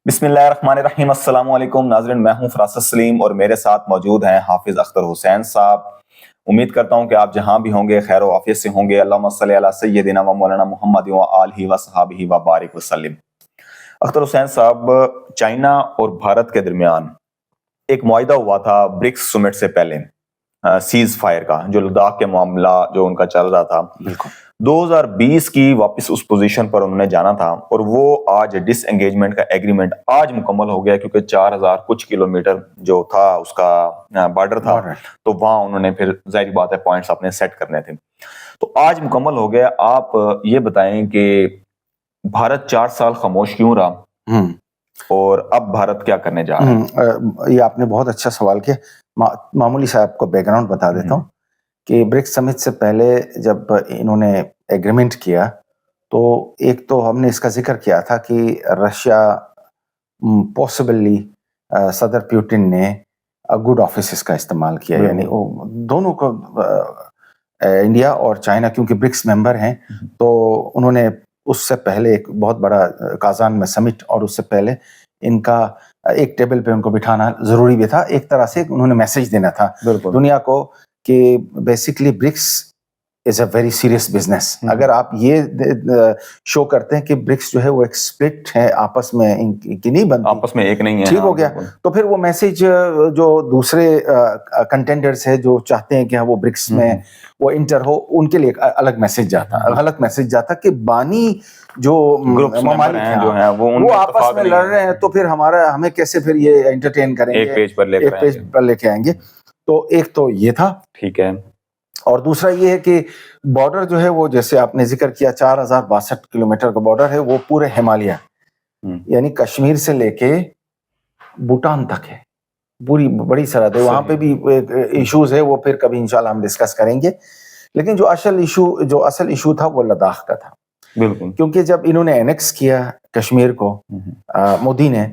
بسم اللہ الرحمن الرحیم۔ السلام علیکم ناظرین، میں ہوں فراست سلیم اور میرے ساتھ موجود ہیں حافظ اختر حسین صاحب۔ امید کرتا ہوں کہ آپ جہاں بھی ہوں گے خیر و عافیت سے ہوں گے۔ اللہم صلی علی سیدنا و مولانا محمد و آلہ و صحابہ و بارک وسلم۔ اختر حسین صاحب، چائنا اور بھارت کے درمیان ایک معاہدہ ہوا تھا برکس سمٹ سے پہلے، سیز فائر کا، جو لداخ کے معاملہ جو ان کا چل رہا تھا۔ بالکل 2020 کی واپس اس پوزیشن پر انہوں نے جانا تھا، اور وہ آج ڈس انگیجمنٹ کا ایگریمنٹ آج مکمل ہو گیا، کیونکہ 4000 کچھ کلومیٹر جو تھا اس کا بارڈر تھا، تو وہاں انہوں نے پھر ظاہری بات ہے پوائنٹس اپنے سیٹ کرنے تھے، تو آج مکمل ہو گیا۔ آپ یہ بتائیں کہ بھارت 4 سال خاموش کیوں رہا اور اب بھارت کیا کرنے جا رہا ہے؟ یہ آپ نے بہت اچھا سوال کیا۔ معمولی صاحب کو بیک گراؤنڈ بتا دیتا ہوں کہ برکس سمٹ سے پہلے جب انہوں نے ایگریمنٹ کیا تو ایک تو ہم نے اس کا ذکر کیا تھا کہ رشیا پاسبلی صدر پیوٹن نے گڈ آفیسز کا استعمال کیا، یعنی دونوں کو انڈیا اور چائنا کیونکہ برکس ممبر ہیں، تو انہوں نے اس سے پہلے ایک بہت بڑا کازان میں سمٹ، اور اس سے پہلے ان کا ایک ٹیبل پہ ان کو بٹھانا ضروری بھی تھا۔ ایک طرح سے انہوں نے میسج دینا تھا دنیا کو کہ basically BRICS is a very serious business. اگر آپ یہ شو کرتے ہیں کہ برکس جو ہے وہ ایک سپلٹ ہے، آپس میں ان کی نہیں بنتی، آپس میں ایک نہیں ہے، ٹھیک ہو گیا، تو پھر وہ میسج جو دوسرے کنٹینڈرز ہے جو چاہتے ہیں کہ وہ برکس میں وہ انٹر ہو، ان کے لیے الگ میسج جاتا، غلط میسج جاتا کہ بانی جو ممالک ہیں جو ہیں وہ آپس میں لڑ رہے ہیں، تو پھر ہمیں کیسے پھر یہ انٹرٹین کریں گے، ایک پیج پر لے کے آئیں گے۔ تو ایک تو یہ تھا، ٹھیک ہے، اور دوسرا یہ ہے کہ بارڈر جو ہے وہ جیسے آپ نے ذکر کیا 4062 کلومیٹر کا بارڈر ہے، وہ پورے ہمالیہ یعنی کشمیر سے لے کے بھوٹان تک ہے، پوری بڑی سرحد ہے۔ وہاں پہ بھی ایشوز ہے، وہ پھر کبھی انشاءاللہ ہم ڈسکس کریں گے، لیکن جو اصل ایشو تھا وہ لداخ کا تھا۔ بالکل، کیونکہ جب انہوں نے اینیکس کیا کشمیر کو مودی نے،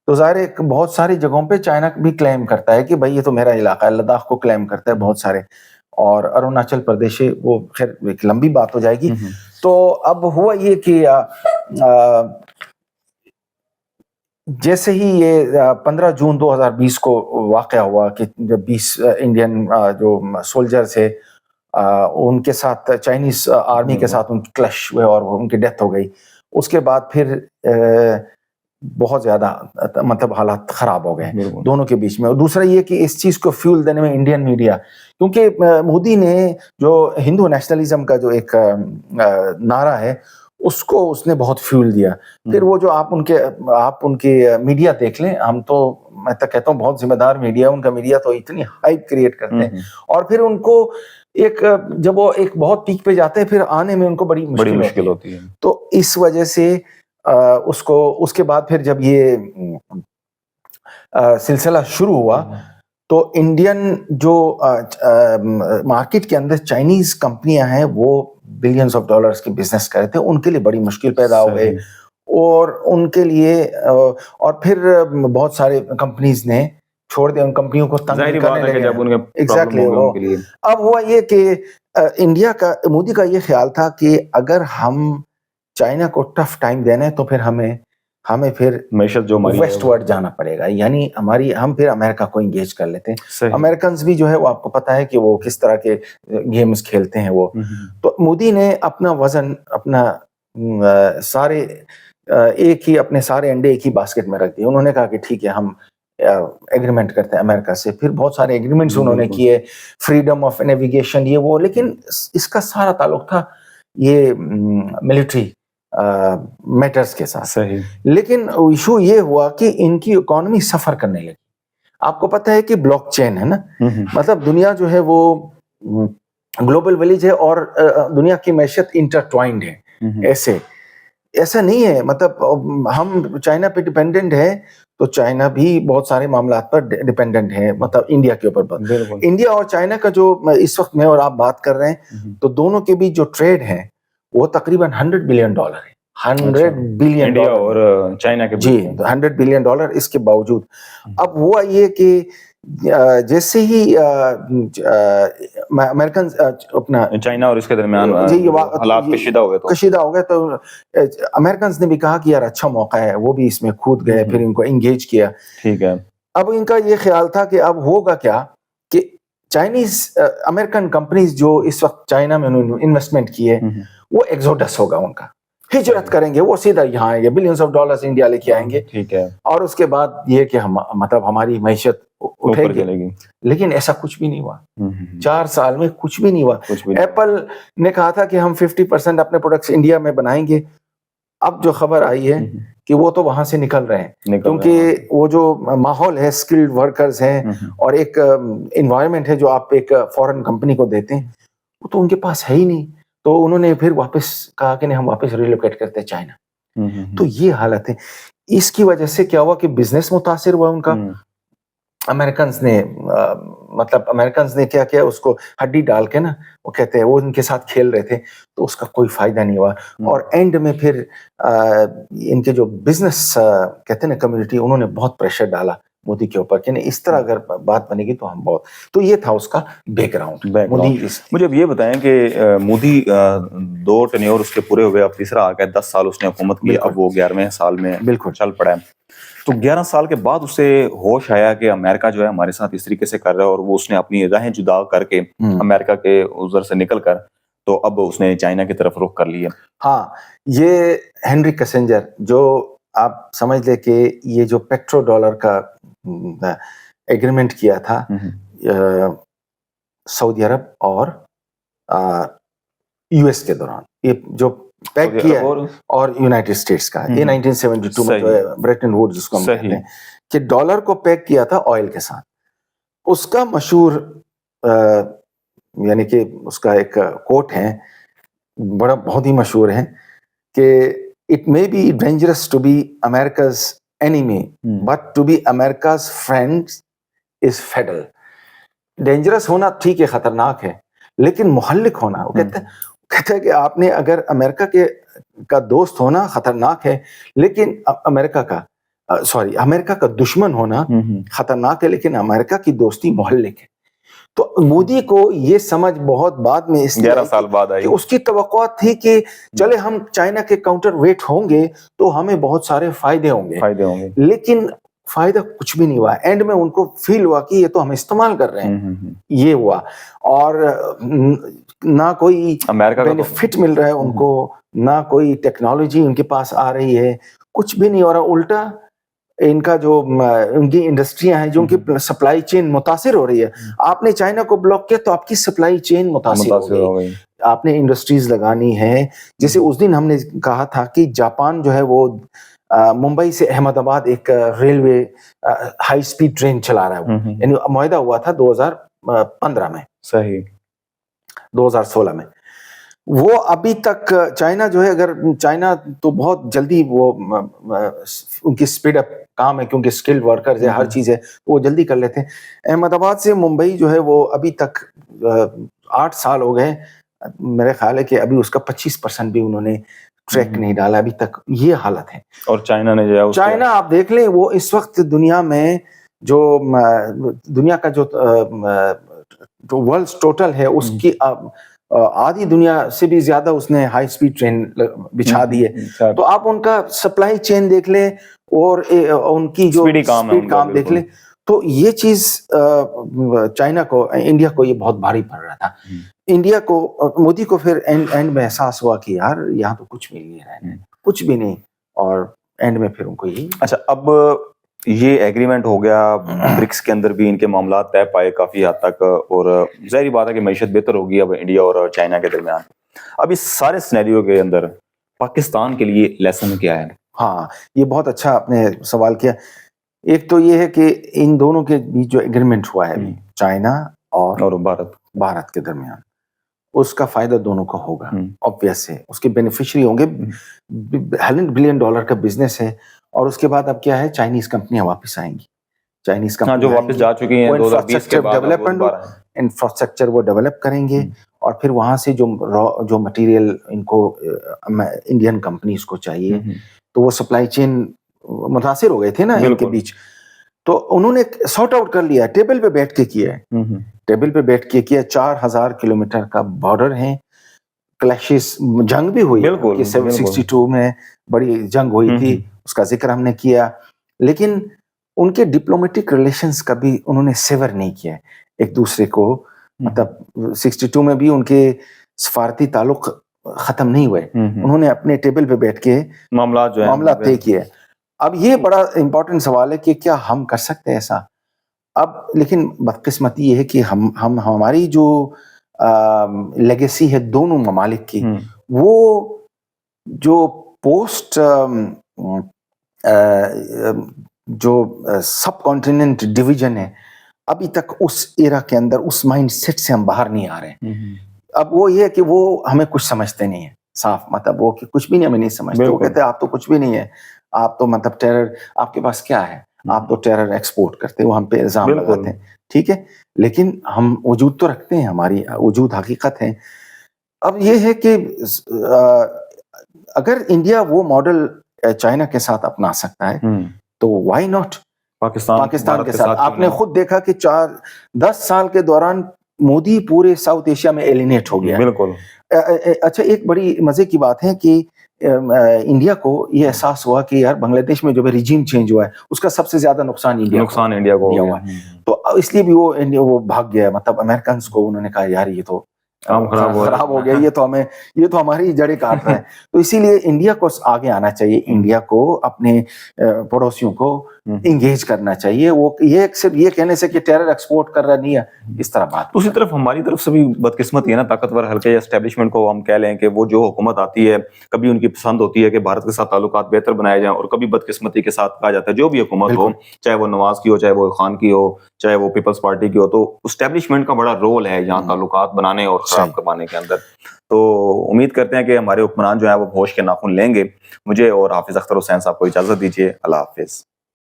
تو ظاہر ہے بہت ساری جگہوں پہ چائنا بھی کلیم کرتا ہے کہ بھائی یہ تو میرا علاقہ ہے، لداخ کو کلیم کرتا ہے بہت سارے، اور اروناچل پردیش، وہ خیر ایک لمبی بات ہو جائے گی۔ تو اب ہوا یہ کہ جیسے ہی یہ 15 جون 2020 کو واقعہ ہوا کہ جب 20 انڈین جو سولجرز ہیں ان کے ساتھ چائنیز آرمی کے ساتھ ان کی کلش ہوئے اور ان کی ڈیتھ ہو گئی، اس کے بعد پھر بہت زیادہ مطلب حالات خراب ہو گئے دونوں کے بیچ میں۔ اور دوسرا یہ کہ اس چیز کو فیول دینے میں انڈین میڈیا، کیونکہ مودی نے جو ہندو نیشنلزم کا جو ایک نعرہ ہے اس نے بہت فیول دیا۔ پھر وہ جو آپ ان کے میڈیا دیکھ لیں، ہم تو میں تو کہتا ہوں بہت ذمہ دار میڈیا، ان کا میڈیا تو اتنی ہائپ کریٹ کرتے ہیں، اور پھر ان کو جب وہ ایک بہت پیک پہ جاتے ہیں پھر آنے میں ان کو بڑی مشکل ہوتی ہے۔ تو اس وجہ سے اس کے بعد پھر جب یہ سلسلہ شروع ہوا تو انڈین جو مارکیٹ کے اندر چائنیز کمپنیاں ہیں وہ بلینز آف ڈالرز کی بزنس کر رہے تھے، ان کے لیے بڑی مشکل پیدا ہو گئی، اور ان کے لیے اور پھر بہت سارے کمپنیز نے چھوڑ دیا، ان کمپنیوں کو تنگ کرنے لگے۔ ایگزیکٹلی، اب ہوا یہ کہ انڈیا کا مودی کا یہ خیال تھا کہ اگر ہم چائنا کو ٹف ٹائم دینا ہے تو پھر ہمیں پھر معیشت جو ویسٹ ورڈ جانا پڑے گا، یعنی ہم پھر امریکہ کو انگیج کر لیتے ہیں۔ امریکنز بھی جو ہے وہ آپ کو پتا ہے کہ وہ کس طرح کے گیمز کھیلتے ہیں وہ۔ تو مودی نے اپنا وزن سارے ایک ہی اپنے سارے انڈے ایک ہی باسکٹ میں رکھ دیے۔ انہوں نے کہا کہ ٹھیک ہے ہم ایگریمنٹ کرتے ہیں امریکہ سے، پھر بہت سارے ایگریمنٹس انہوں نے کیے، فریڈم آف نیویگیشن یہ وہ، لیکن اس کا سارا تعلق تھا یہ ملٹری میٹرز کے ساتھ۔ لیکن ایشو یہ ہوا کہ ان کی اکانومی سفر کرنے لگی۔ آپ کو پتہ ہے کہ بلاک چین ہے نا، مطلب دنیا جو ہے وہ گلوبل ولیج ہے، اور دنیا کی معیشت انٹرٹوائنڈ ہے۔ ایسا نہیں ہے، مطلب ہم چائنا پہ ڈیپینڈنٹ ہے تو چائنا بھی بہت سارے معاملات پر ڈیپینڈنٹ ہے، مطلب انڈیا کے اوپر۔ انڈیا اور چائنا کا جو اس وقت میں اور آپ بات کر رہے ہیں تو دونوں کے بیچ جو ٹریڈ ہے وہ تقریباً $100 بلین ہے، $100 بلین انڈیا اور چائنا کے، جی $100 بلین۔ اس کے باوجود اب ہوا یہ کہ جیسے ہی امریکن اپنا چائنا اور اس کے درمیان حالات کشیدہ ہو گئے تو امریکنز نے بھی کہا کہ یار اچھا موقع ہے، وہ بھی اس میں کود گئے، پھر ان کو انگیج کیا. ٹھیک ہے. اب ان کا یہ خیال تھا کہ اب ہوگا کیا کہ چائنیز امریکن کمپنیز جو اس وقت چائنا میں انہوں نے انویسٹمنٹ کی ہے وہ ایگزوڈس ہوگا، ان کا ہجرت کریں گے، وہ سیدھا یہاں آئیں گے، بلینز آف ڈالرز انڈیا لے کے آئیں گے. ٹھیک ہے. اور اس کے بعد یہ کہ ہم مطلب ہماری معیشت اٹھے گی. لیکن ایسا کچھ بھی نہیں ہوا. 4 سال میں کچھ بھی نہیں ہوا. ایپل نے کہا تھا کہ ہم 50% اپنے پروڈکٹس انڈیا میں بنائیں گے. اب جو خبر آئی ہے کہ وہ تو وہاں سے نکل رہے ہیں، کیونکہ وہ جو ماحول ہے، اسکلڈ ورکرز ہیں اور ایک انوائرمنٹ ہے جو آپ ایک فورن کمپنی کو دیتے ہیں، وہ تو ان کے پاس ہے ہی نہیں. تو انہوں نے پھر واپس کہا کہ نہیں، ہم واپس ریلوکیٹ کرتے ہیں چائنا. تو یہ حالت ہے. اس کی وجہ سے کیا ہوا کہ بزنس متاثر ہوا ان کا. امریکنز نے مطلب امریکنز نے کیا کیا، اس کو ہڈی ڈال کے نا، وہ کہتے ہیں وہ ان کے ساتھ کھیل رہے تھے، تو اس کا کوئی فائدہ نہیں ہوا. اور اینڈ میں پھر ان کے جو بزنس کہتے ہیں نا کمیونٹی، انہوں نے بہت پریشر ڈالا مودی کے اوپر کہ نہیں اس طرح اگر بات بنے گی تو ہم بہت. تو یہ تھا اس کا بیک گراؤنڈ. مجھے اب یہ بتائیں کہ مودی 2 ٹینیور اس کے پورے ہوئے، اب تیسرا آ گیا، 10 سال اس نے حکومت کی، اب وہ 11ویں سال میں بالکل چل پڑا ہے. تو 11 سال کے بعد اسے ہوش آیا کہ امریکہ جو ہے ہمارے ساتھ اس طریقے سے کر رہا ہے، اور وہ اس نے اپنی راہیں جدا کر کے امریکہ کے ادھر سے نکل کر تو اب اس نے چائنا کی طرف رخ کر لیا. ہاں، یہ ہنری کسنجر جو آپ سمجھ لے کہ یہ جو پیٹرو ڈالر کا ایگریمنٹ کیا تھا سعودی عرب اور یو ایس کے دوران، یہ جو پیک کیا اور یونائٹڈ اسٹیٹس کا، یہ 1972 میں جو ہے بریٹن ووڈز جس کو ہم کہتے ہیں، کہ ڈالر کو پیک کیا تھا آئل کے ساتھ. اس کا مشہور یعنی کہ اس کا ایک کوٹ ہے بہت ہی مشہور ہے کہ it may be dangerous to be America's enemy but to be America's friend is fatal. Dangerous ہونا ٹھیک ہے، خطرناک ہے، لیکن محلق ہونا، وہ کہتا ہے کہ آپ نے اگر امریکہ کا دوست ہونا خطرناک ہے، لیکن امریکہ کا دشمن ہونا خطرناک ہے، لیکن امریکہ کی دوستی محلق ہے. تو مودی کو یہ سمجھ بہت بعد میں، اس 11 سال بعد آئی. اس کی توقعات تھی کہ چلے ہم چائنا کے کاؤنٹر ویٹ ہوں گے تو ہمیں بہت سارے فائدے ہوں گے، لیکن فائدہ کچھ بھی نہیں ہوا. اینڈ میں ان کو فیل ہوا کہ یہ تو ہم استعمال کر رہے ہیں. یہ ہوا، اور نہ کوئی بینیفٹ مل رہا ہے ان کو، نہ کوئی ٹیکنالوجی ان کے پاس آ رہی ہے، کچھ بھی نہیں ہو رہا. الٹا ان کا جو ان کی انڈسٹریاں ہیں، جو ان کی سپلائی چین متاثر ہو رہی ہے. آپ نے چائنا کو بلاک کیا تو آپ کی سپلائی چین متاثر ہو گئی. آپ نے انڈسٹریز لگانی ہے. جیسے اس دن ہم نے کہا تھا کہ جاپان جو ہے وہ ممبئی سے احمد آباد ایک ریلوے ہائی سپیڈ ٹرین چلا رہا ہے، یعنی معاہدہ ہوا تھا 2015 میں، صحیح 2016 میں. وہ ابھی تک چائنا جو ہے، اگر چائنا تو بہت جلدی وہ ان کی سپیڈ اپ کام ہے، کیونکہ اسکلڈ ورکرز ہے، ہر چیز ہے، وہ جلدی کر لیتے ہیں. احمد آباد سے ممبئی جو ہے وہ ابھی تک 8 سال ہو گئے، میرے خیال ہے کہ ابھی اس کا 25% بھی انہوں نے ٹریک نہیں ڈالا ابھی تک. یہ حالت ہے. اور چائنا نے جو ہے چائنا آپ دیکھ لیں، وہ اس وقت دنیا میں جو دنیا کا جو ورلڈ ٹوٹل ہے اس کی آدھی دنیا سے بھی زیادہ اس نے ہائی سپیڈ ٹرین بچھا دی ہے. تو آپ ان کا سپلائی چین دیکھ لیں اور ان کی جو سپیڈ کام دیکھ لیں، تو یہ چیز چائنا کو، انڈیا کو یہ بہت بھاری پڑ رہا تھا. انڈیا کو، مودی کو پھر اینڈ میں احساس ہوا کہ یار یہاں تو کچھ بھی نہیں رہا، کچھ بھی نہیں. اور اینڈ میں پھر ان کو یہی اچھا، اب یہ ایگریمنٹ ہو گیا، برکس کے اندر بھی ان کے معاملات طے پائے کافی حد تک، اور ظاہری بات ہے کہ معیشت بہتر ہوگی اب انڈیا اور چائنا کے درمیان. اب اس سارے سینیریو کے اندر پاکستان کے لیے لیسن کیا ہے؟ ہاں، یہ بہت اچھا آپ نے سوال کیا. ایک تو یہ ہے کہ ان دونوں کے بیچ جو ایگریمنٹ ہوا ہے چائنا اور بھارت کے درمیان، اس کا فائدہ دونوں کو ہوگا. obvious ہے، اس کے بینیفیشری ہوں گے. $100 بلین کا بزنس ہے. اور اس کے بعد اب کیا ہے، چائنیز کمپنیاں واپس آئیں گی. چائنیز کمپنیاں جو واپس جا چکی ہیں 2020 کے بعد، انفراسٹرکچر وہ ڈیولپ کریں گے، اور پھر وہاں سے جو مٹیریل ان کو انڈین کمپنیز کو چاہیے، تو وہ سپلائی چین متاثر ہو گئے تھے نا ان کے بیچ. تو انہوں نے سارٹ آؤٹ کر لیا, ٹیبل پہ بیٹھ کے کیا ہے, ٹیبل پہ بیٹھ کے کیا. 4000 کلومیٹر کا بارڈر ہے, کلیشز, جنگ بھی ہوئی کہ 62 میں بڑی جنگ ہوئی تھی, اس کا ذکر ہم نے کیا, لیکن ان کے ڈپلومیٹک ریلیشنز کبھی انہوں نے سیور نہیں کیا ایک دوسرے کو. مطلب 62 میں بھی ان کے سفارتی تعلق ختم نہیں ہوئے, انہوں نے اپنے ٹیبل پہ بیٹھ کے معاملات طے کیے. اب یہ بڑا امپورٹنٹ سوال ہے کہ کیا ہم کر سکتے ہیں ایسا اب, لیکن بدقسمتی یہ ہے کہ ہماری جو لیگیسی ہے دونوں ممالک کی, وہ جو پوسٹ جو سب کانٹیننٹ ڈویژن ہے, ابھی تک اس ایرا کے اندر اس مائنڈ سیٹ سے ہم باہر نہیں آ رہے ہیں. اب وہ یہ ہے کہ وہ ہمیں کچھ سمجھتے نہیں ہیں, صاف مطلب وہ کہ کچھ بھی نہیں, ہمیں نہیں سمجھتے. وہ کہتے ہیں آپ تو کچھ بھی نہیں ہے, آپ تو مطلب ٹیرر, آپ کے پاس کیا ہے, آپ تو ٹیرر ایکسپورٹ کرتے ہیں, وہ ہم پہ الزام لگاتے ہیں. ٹھیک ہے, لیکن ہم وجود تو رکھتے ہیں, ہماری وجود حقیقت ہے. اب یہ ہے کہ اگر انڈیا وہ ماڈل چائنا کے ساتھ اپنا سکتا ہے تو وائی ناٹ پاکستان کے ساتھ. آپ نے خود دیکھا کہ 10 سال کے دوران مودی پورے ساؤتھ ایشیا میں ایلینیٹ ہو گیا. بالکل. اچھا, ایک بڑی مزے کی بات ہے کہ انڈیا کو یہ احساس ہوا کہ یار بنگلہ دیش میں جو رجیم چینج ہوا ہے اس کا سب سے زیادہ نقصان انڈیا کو ہوا ہے, تو اس لیے بھی وہ بھاگ گیا. مطلب امریکنز کو انہوں نے کہا یار یہ تو خراب ہو گیا, یہ تو ہماری جڑیں کاٹ رہا ہے. تو اسی لیے انڈیا کو آگے آنا چاہیے, انڈیا کو اپنے پڑوسیوں کو انگیج کرنا چاہیے. وہ یہ صرف یہ کہنے سے کہ ٹیرر ایکسپورٹ کر رہا نہیں ہے, اس طرح بات. دوسری طرف ہماری طرف سے بھی بدقسمتی ہے نا, طاقتور حلقے یا اسٹیبلشمنٹ کو ہم کہہ لیں کہ وہ جو حکومت آتی ہے کبھی ان کی پسند ہوتی ہے کہ بھارت کے ساتھ تعلقات بہتر بنائے جائیں, اور کبھی بدقسمتی کے ساتھ کہا جاتا ہے جو بھی حکومت ہو, چاہے وہ نواز کی ہو, چاہے وہ خان کی ہو, چاہے وہ پیپلز پارٹی کی ہو, تو اسٹیبلشمنٹ کا بڑا رول ہے یہاں تعلقات بنانے اور خراب کروانے کے اندر. تو امید کرتے ہیں کہ ہمارے حکمران جو ہیں وہ ہوش کے ناخن لیں گے. مجھے اور حافظ اختر حسین صاحب کو اجازت دیجیے. اللہ حافظ.